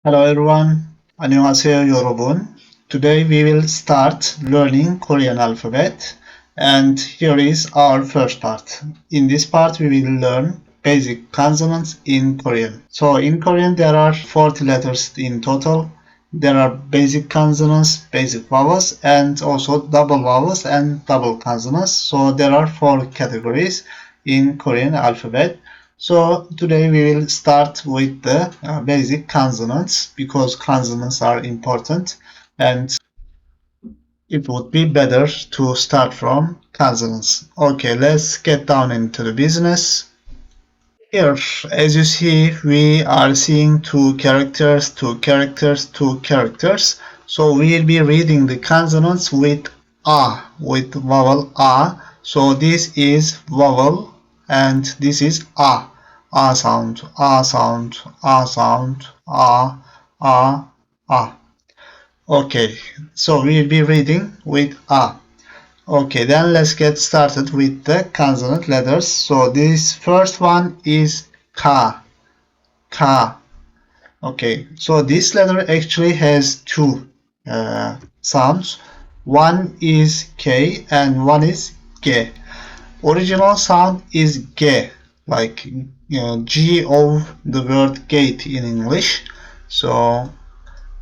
Hello everyone, 안녕하세요 여러분. Today we will start learning Korean alphabet and here is our first part. In this part we will learn basic consonants in Korean. So in Korean there are 40 letters in total. There are basic consonants, basic vowels and also double vowels and double consonants. So there are 4 categories in Korean alphabet. So today we will start with the basic consonants because consonants are important and it would be better to start from consonants. Okay, let's get down into the business. Here, as you see, we are seeing two characters, two characters, two characters. So we'll be reading the consonants with with vowel a. So this is vowel and this is a. A sound, a sound, a sound, a. Okay, so we'll be reading with a. Okay, then let's get started with the consonant letters. So this first one is ka, ka. Okay, so this letter actually has two sounds. One is K and one is G. Original sound is G, like G of the word gate in English. So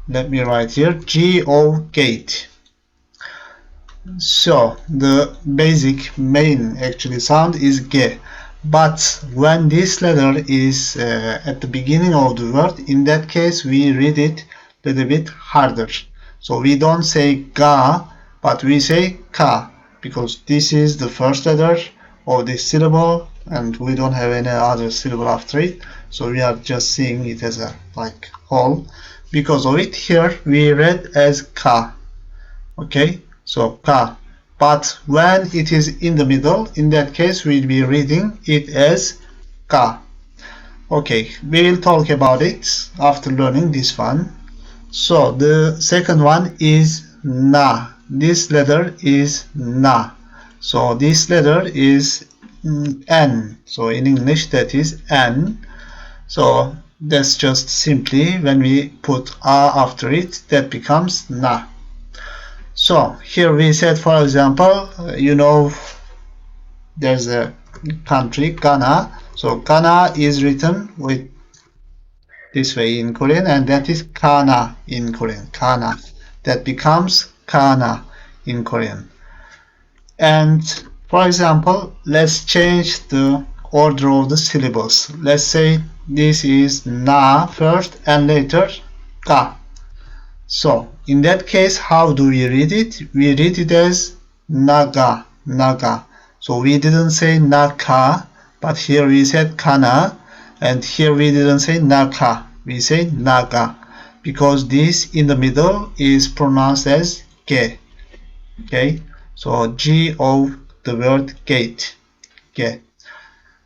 let me write here G of gate. So the basic main actually sound is G. But when this letter is at the beginning of the word, in that case we read it a little bit harder. So we don't say ga, but we say ka, because this is the first letter of this syllable and we don't have any other syllable after it. So we are just seeing it as a like whole. Because of it, here we read as ka. Okay, so ka. But when it is in the middle, in that case we'll be reading it as ka. Okay, we will talk about it after learning this one. So the second one is na. This letter is na. So this letter is n. So in English that is n. So that's just simply when we put a after it, that becomes na. So here we said, for example, there's a country, Ghana. So Ghana is written with this way in Korean, and that is Kana in Korean. Kana. That becomes Kana in Korean. And for example, let's change the order of the syllables. Let's say this is na first and later ka. So in that case, how do we read it? We read it as naga, naga. So we didn't say naka, but here we said kana, and here we didn't say naka, we say naga, because this in the middle is pronounced as ge. Okay, so G of the word gate, ge.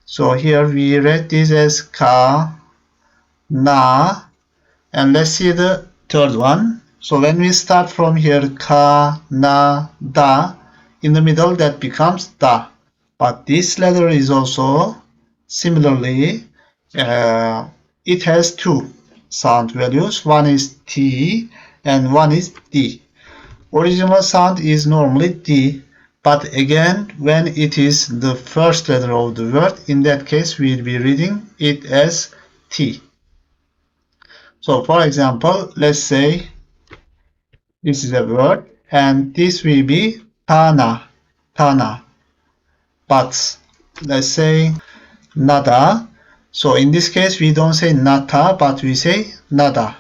So here we read this as ka, na, and let's see the third one. So when we start from here, ka, na, da, in the middle that becomes da. But this letter is also similarly, it has two sound values. One is T and one is D. Original sound is normally D, but again, when it is the first letter of the word, in that case, we'll be reading it as T. So for example, let's say this is a word and this will be tana, tana. But let's say nada. So in this case, we don't say nata, but we say nada.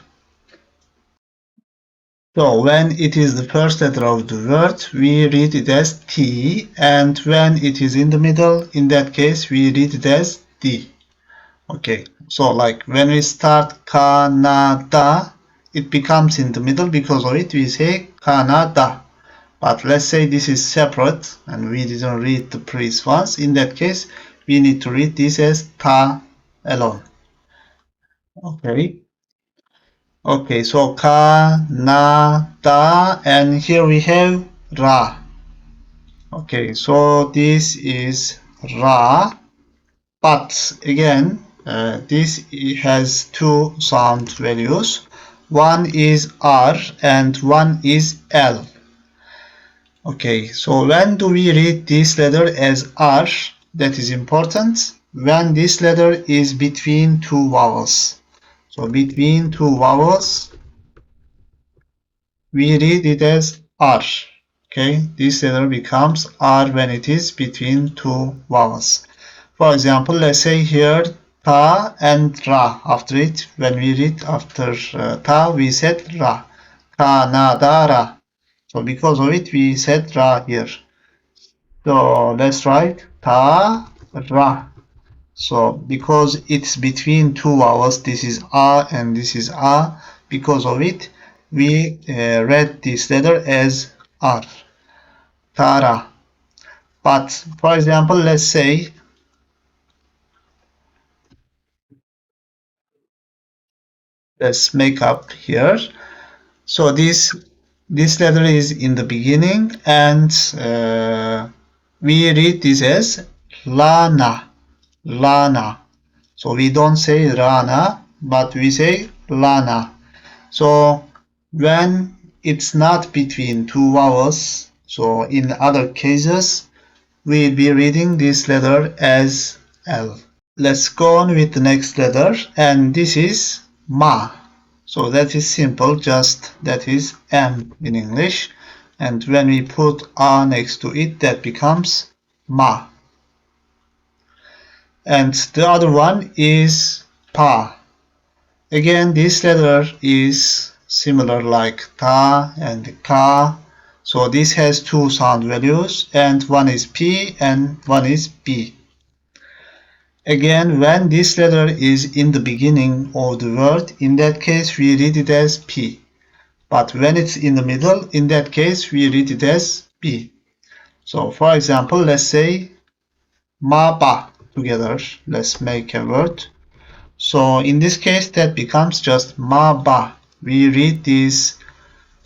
So when it is the first letter of the word, we read it as T, and when it is in the middle, in that case, we read it as D. Okay, so like when we start Canada, it becomes in the middle. Because of it, we say Canada. But let's say this is separate and we didn't read the previous ones. In that case, we need to read this as ta alone. Okay. Okay, so Canada, and here we have Ra. Okay, so this is Ra, but again, this has two sound values. One is R and one is L. Okay, so when do we read this letter as R? That is important. When this letter is between two vowels. So between two vowels, we read it as R. Okay, this letter becomes R when it is between two vowels. For example, let's say here ta and ra. After it, when we read after ta, we said ra. Kanadara. So because of it, we said ra here. So let's write ta ra. So because it's between two vowels, this is a and this is a. Because of it, we read this letter as r. Tara. But for example, let's say let's make up here. So this letter is in the beginning, and we read this as lana, lana. So we don't say rana, but we say lana. So when it's not between two vowels, so in other cases, we'll be reading this letter as L. Let's go on with the next letter, and this is ma. So that is simple, just that is M in English. And when we put A next to it, that becomes ma. And the other one is pa. Again, this letter is similar like ta and ka. So this has two sound values, and one is P and one is B. Again, when this letter is in the beginning of the word, in that case we read it as P. But when it's in the middle, in that case we read it as B. So for example, let's say ma ba together. Let's make a word. So in this case, that becomes just ma ba. We read this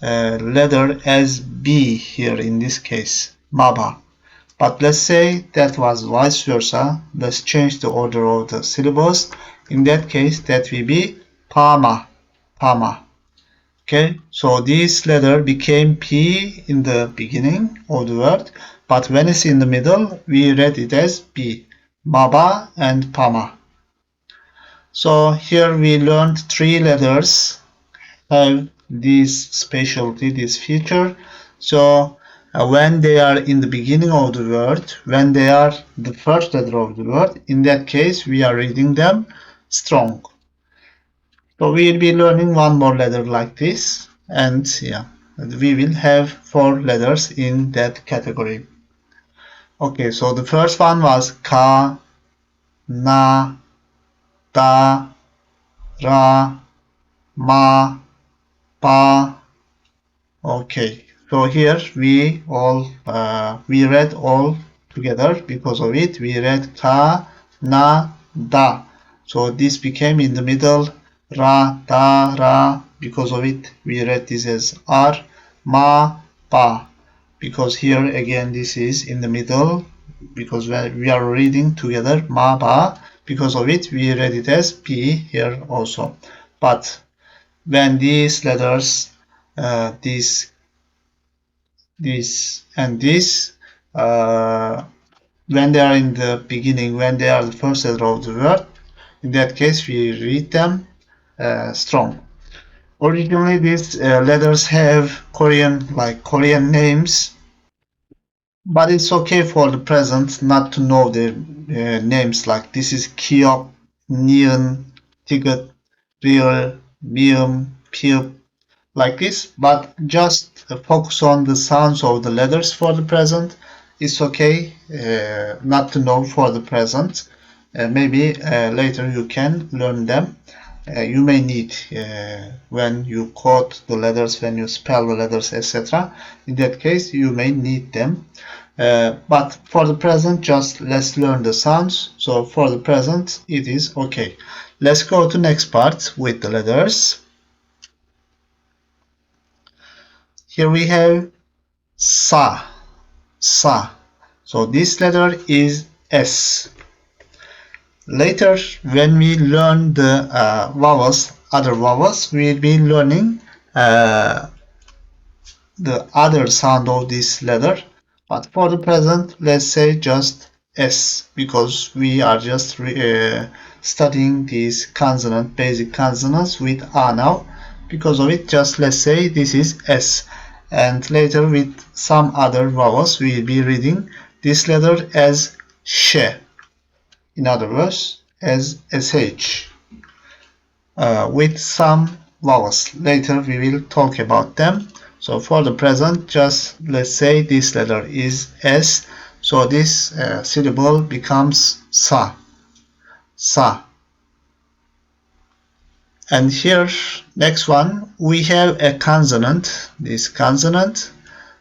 letter as B here in this case, ma ba. But let's say that was vice versa. Let's change the order of the syllables. In that case, that will be pama, pama. Okay, so this letter became P in the beginning of the word, but when it's in the middle, we read it as B, maba and pama. So here we learned three letters have this specialty, this feature. So when they are in the beginning of the word, when they are the first letter of the word, in that case we are reading them strong. So we will be learning one more letter like this, and yeah, we will have four letters in that category. Okay, so the first one was ka, na, da, ra, ma, pa. Okay, so here we read all together. Because of it, we read ka, na, da. So this became in the middle ra, da, ra. Because of it, we read this as r, ma, pa. Because here again this is in the middle. Because we are reading together ma, pa. Because of it, we read it as p here also. But when these letters this and this when they are in the beginning, when they are the first letter of the word, in that case we read them strong. Originally these letters have Korean names, but it's okay for the present not to know their names. Like this is Kyok, Neon, Tigot, Real, Mium, Pyup, like this, but just focus on the sounds of the letters for the present. It's okay not to know for the present. Maybe later you can learn them. You may need when you quote the letters, when you spell the letters, etc. In that case, you may need them. But for the present, just let's learn the sounds. So for the present, it is okay. Let's go to next part with the letters. Here we have sa, sa. So this letter is S. Later, when we learn the vowels, other vowels, we will be learning uh, the other sound of this letter. But for the present, let's say just S, because we are just studying these consonant, basic consonants with A now. Because of it, just let's say this is S. And later with some other vowels, we will be reading this letter as sh. In other words, as sh. With some vowels. Later we will talk about them. So for the present, just let's say this letter is S. So this syllable becomes sa. Sa. And here, next one, we have a consonant. This consonant.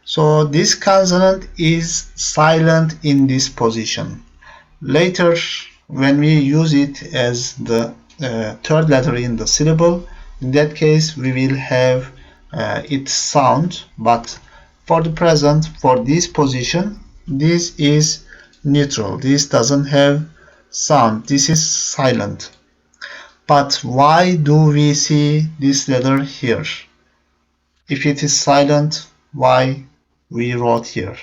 So this consonant is silent in this position. Later, when we use it as the third letter in the syllable, in that case we will have its sound, but for the present, for this position, this is neutral. This doesn't have sound. This is silent. But why do we see this letter here? If it is silent, why we wrote here?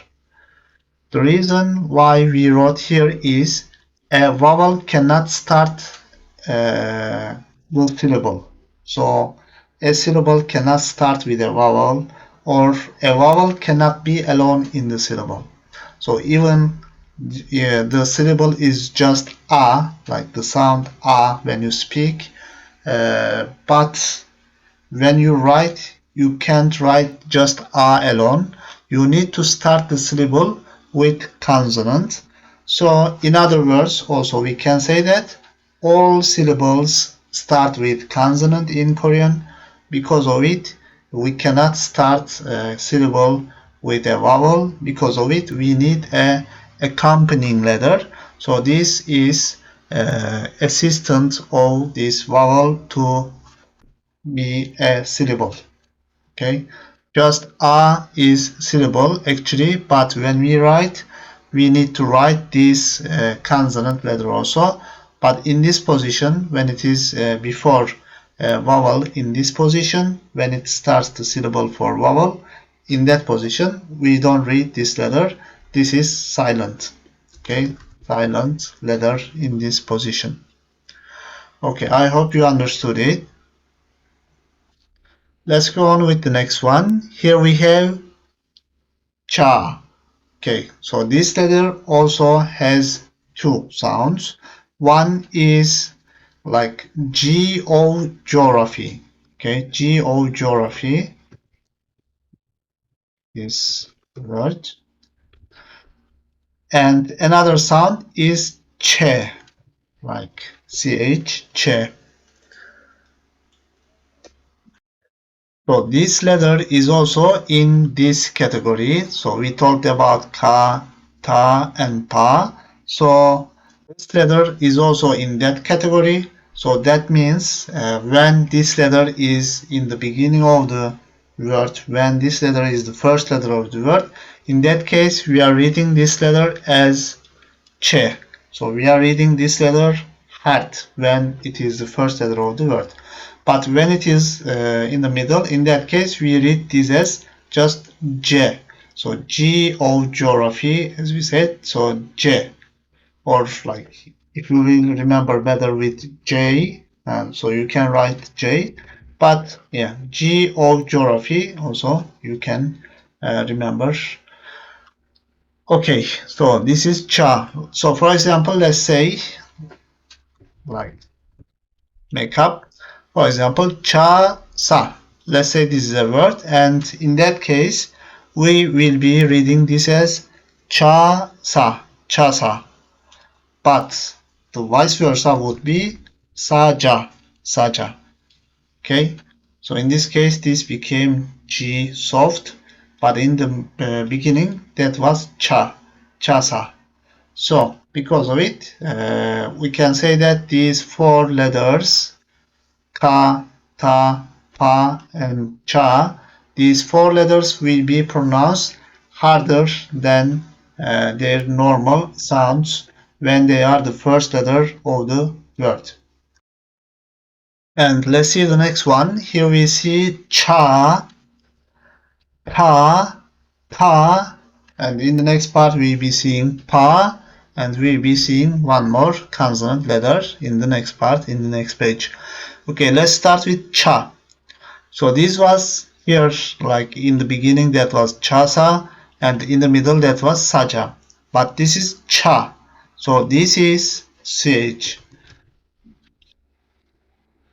The reason why we wrote here is a vowel cannot start the syllable. So a syllable cannot start with a vowel, or a vowel cannot be alone in the syllable. So even the syllable is just a, like the sound a when you speak, but when you write, you can't write just a alone. You need to start the syllable with consonant. So in other words, also we can say that all syllables start with consonant in Korean. Because of it, we cannot start a syllable with a vowel. Because of it, we need a accompanying letter. So this is assistant of this vowel to be a syllable. Okay, just a is syllable actually, but when we write, we need to write this consonant letter also. But in this position, when it is before vowel, in this position, when it starts the syllable for vowel, in that position, we don't read this letter. This is silent. Okay, silent letter in this position. Okay, I hope you understood it. Let's go on with the next one. Here we have cha. Okay, so this letter also has two sounds. One is like geography. Okay, geography is the word. And another sound is che, like ch, che. So this letter is also in this category. So we talked about ka, ta, and pa. So this letter is also in that category. So that means when this letter is in the beginning of the word, when this letter is the first letter of the word, in that case we are reading this letter as che. So we are reading this letter hard when it is the first letter of the word. But when it is in the middle, in that case, we read this as just J. So geography, as we said, so J. Or like, if you will remember better with J, so you can write J. But yeah, geography also you can remember. Okay, so this is cha. So for example, let's say, like, makeup. For example, cha sa. Let's say this is a word, and in that case, we will be reading this as cha sa, cha sa. But the vice versa would be saja, saja. Okay, so in this case, this became G soft, but in the beginning, that was cha, cha sa. So because of it, we can say that these four letters ka, ta, pa, and cha, these four letters will be pronounced harder than their normal sounds when they are the first letter of the word. And let's see the next one. Here we see cha, ta, ta, and in the next part we'll be seeing pa, and we'll be seeing one more consonant letter in the next part, in the next page. Okay, let's start with cha. So this was here, like in the beginning that was chasa, and in the middle that was saja. But this is cha. So this is ch.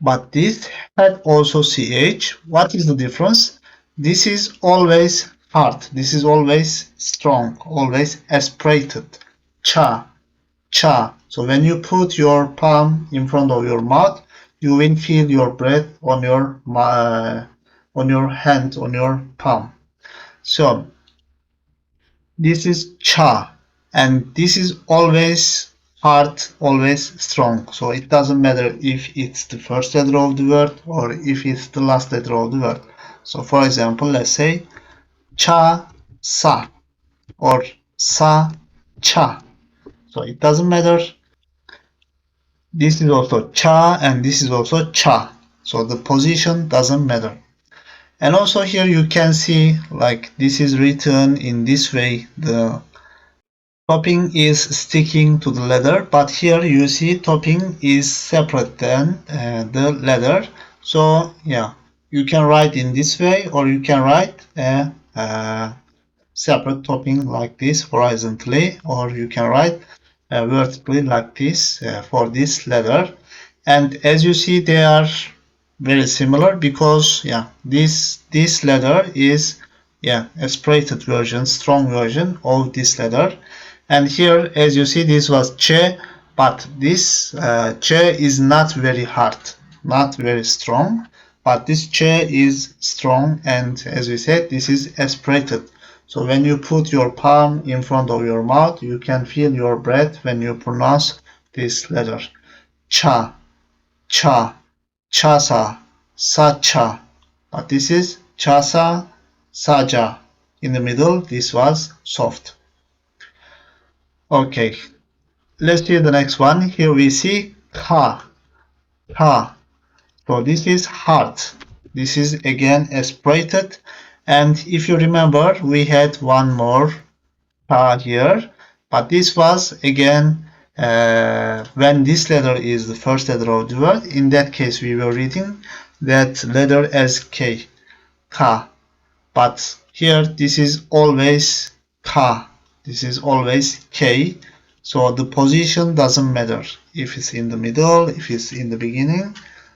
But this had also ch. What is the difference? This is always hard. This is always strong, always aspirated. Cha, cha. So when you put your palm in front of your mouth, you will feel your breath on your hand, on your palm. So this is cha, and this is always hard, always strong. So it doesn't matter if it's the first letter of the word or if it's the last letter of the word. So for example, let's say cha sa or sa cha. So it doesn't matter. This is also cha and this is also cha. So the position doesn't matter. And also here you can see like this is written in this way. The topping is sticking to the letter, but here you see topping is separate than the letter. So yeah, you can write in this way or you can write a separate topping like this horizontally, or you can write vertically like this for this letter. And as you see, they are very similar because yeah, this letter is yeah aspirated version, strong version of this letter. And here, as you see, this was che, but this che is not very hard, not very strong, but this che is strong, and as we said, this is aspirated. So when you put your palm in front of your mouth, you can feel your breath when you pronounce this letter. Cha, cha, chasa, sacha. But this is chasa, saja. In the middle, this was soft. Okay, let's see the next one. Here we see ka, ka. So this is hard. This is again aspirated. And if you remember, we had one more here, but this was again when this letter is the first letter of the word. In that case, we were reading that letter as K, Ka. But here, this is always Ka. This is always K. So the position doesn't matter if it's in the middle, if it's in the beginning.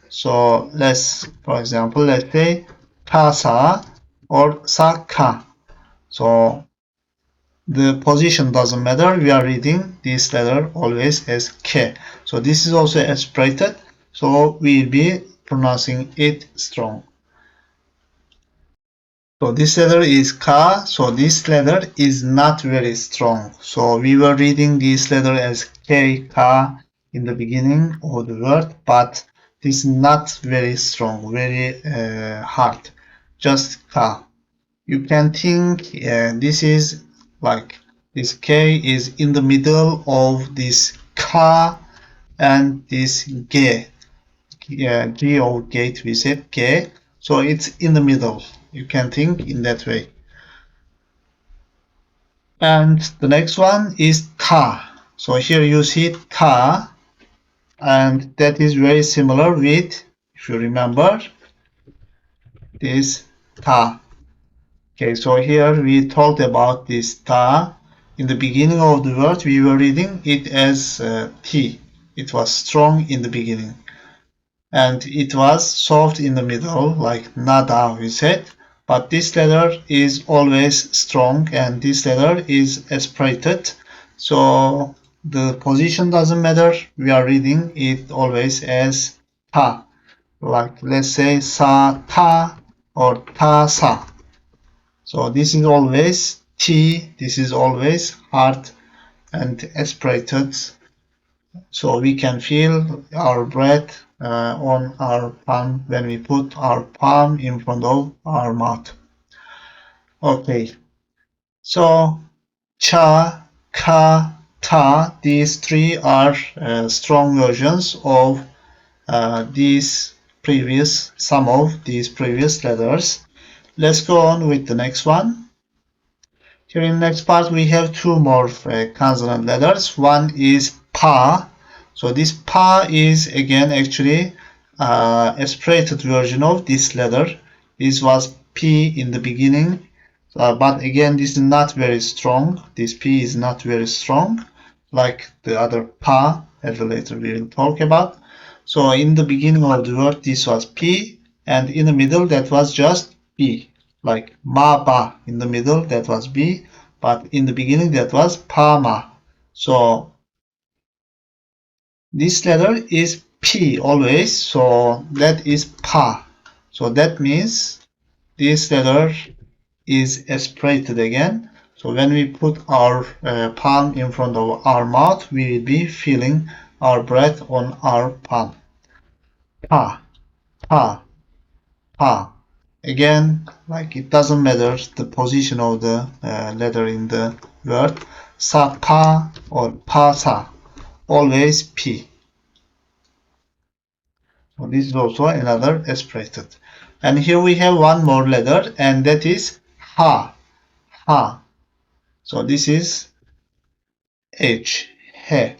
So let's, for example, let's say Kasa or Saka. So the position doesn't matter. We are reading this letter always as K. So this is also aspirated. So we'll be pronouncing it strong. So this letter is Ka. So this letter is not very strong. So we were reading this letter as K, Ka in the beginning of the word, but this is not very strong, very hard. Just Ka. You can think this is like this K is in the middle of this Ka and this G. G or gate, we said K. So it's in the middle. You can think in that way. And the next one is Ta. So here you see Ta, and that is very similar with, if you remember, this Ta. Okay, so here we talked about this ta. In the beginning of the word, we were reading it as t. It was strong in the beginning. And it was soft in the middle, like nada, we said. But this letter is always strong, and this letter is aspirated. So the position doesn't matter. We are reading it always as ta. Like let's say sa ta or ta sa. So this is always T, this is always hard and aspirated. So we can feel our breath on our palm when we put our palm in front of our mouth. Okay, so cha, ka, ta. These three are strong versions of some of these previous letters. Let's go on with the next one. Here in the next part we have two more consonant letters. One is pa. So this pa is again actually a separated version of this letter. This was P in the beginning, but again this is not very strong. This P is not very strong like the other pa that later we will talk about. So in the beginning of the word this was P, and in the middle that was just B, like ma ba in the middle that was B, but in the beginning that was pa ma. So this letter is P always, so that is pa. So that means this letter is aspirated again. So when we put our palm in front of our mouth, we will be feeling our breath on our palm. Pa, pa, pa. Again, like it doesn't matter the position of the letter in the word. Sa, pa, or pa, sa. Always P. So this is also another aspirated. And here we have one more letter, and that is ha, ha. So this is H, he.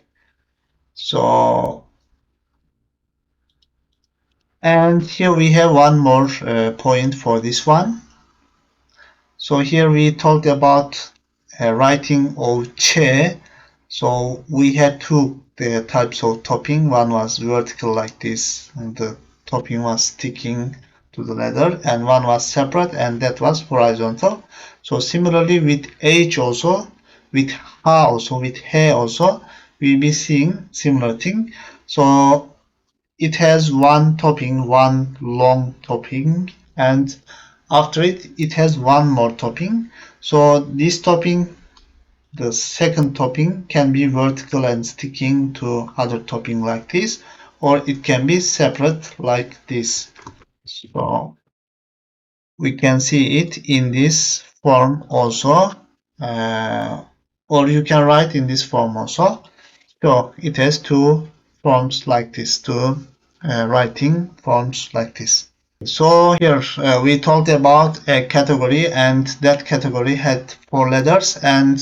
So, and here we have one more point for this one. So here we talked about writing of che. So we had two types of topping. One was vertical like this, and the topping was sticking to the letter, and one was separate, and that was horizontal. So similarly with H also, with ha also, with he also, we'll be seeing similar thing. So it has one topping, one long topping, and after it has one more topping. So this topping, the second topping, can be vertical and sticking to other topping like this, or it can be separate like this. So we can see it in this form also, or you can write in this form also. So it has two forms like this, two writing forms like this. So here we talked about a category, and that category had four letters, and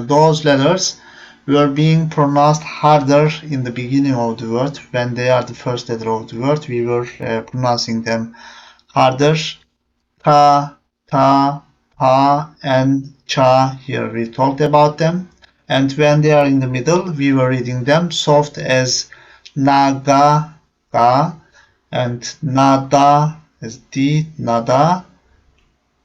those letters were being pronounced harder in the beginning of the word. When they are the first letter of the word, we were pronouncing them harder. Ta, ta, pa, and cha. Here we talked about them. And when they are in the middle, we were reading them soft as naga, ga, and nada as D, nada,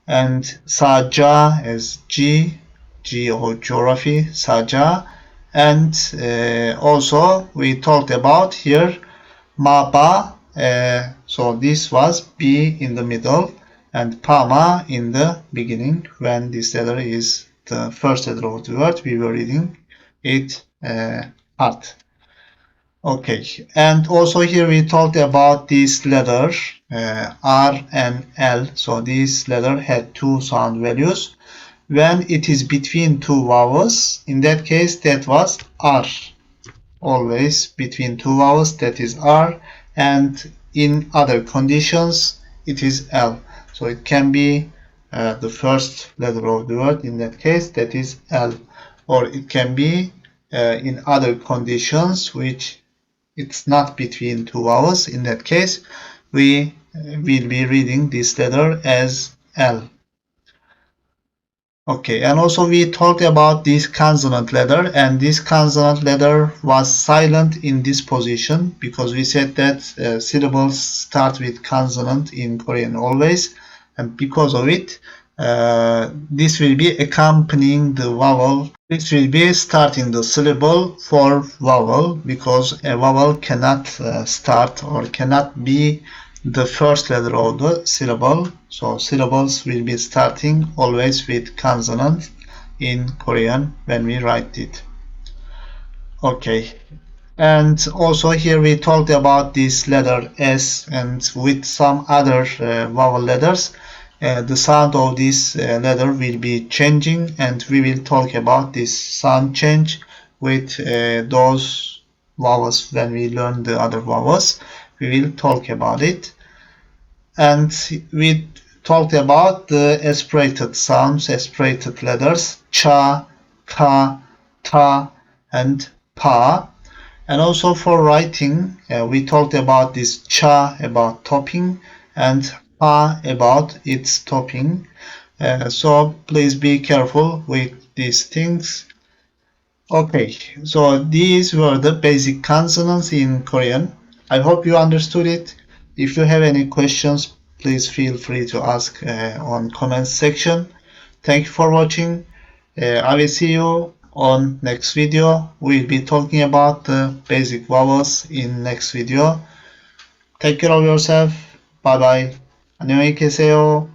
and saja as G, G or geography, saja. And also we talked about here maba, so this was B in the middle and pama in the beginning. When this letter is the first letter of the word, we were reading it hard. Okay, and also here we talked about this letter R and L. So this letter had two sound values. When it is between two vowels, in that case that was R. Always between two vowels, that is R, and in other conditions it is L. So it can be the first letter of the word, in that case that is L, or it can be in other conditions which it's not between two vowels. In that case we will be reading this letter as L. Okay, and also we talked about this consonant letter, and this consonant letter was silent in this position because we said that syllables start with consonant in Korean always, and because of it this will be accompanying the vowel. This will be starting the syllable for vowel, because a vowel cannot start or cannot be the first letter of the syllable. So syllables will be starting always with consonant in Korean when we write it. Okay, and also here we talked about this letter S, and with some other vowel letters, the sound of this letter will be changing, and we will talk about this sound change with those vowels. When we learn the other vowels, we will talk about it. And we talked about the aspirated sounds, aspirated letters, cha, ka, ta, and pa. And also for writing, we talked about this cha about topping and pa about its topping. So please be careful with these things. Okay, so these were the basic consonants in Korean. I hope you understood it. If you have any questions, please feel free to ask on comments section. Thank you for watching. I will see you on next video. We'll be talking about the basic vowels in next video. Take care of yourself. Bye bye. 안녕히 계세요.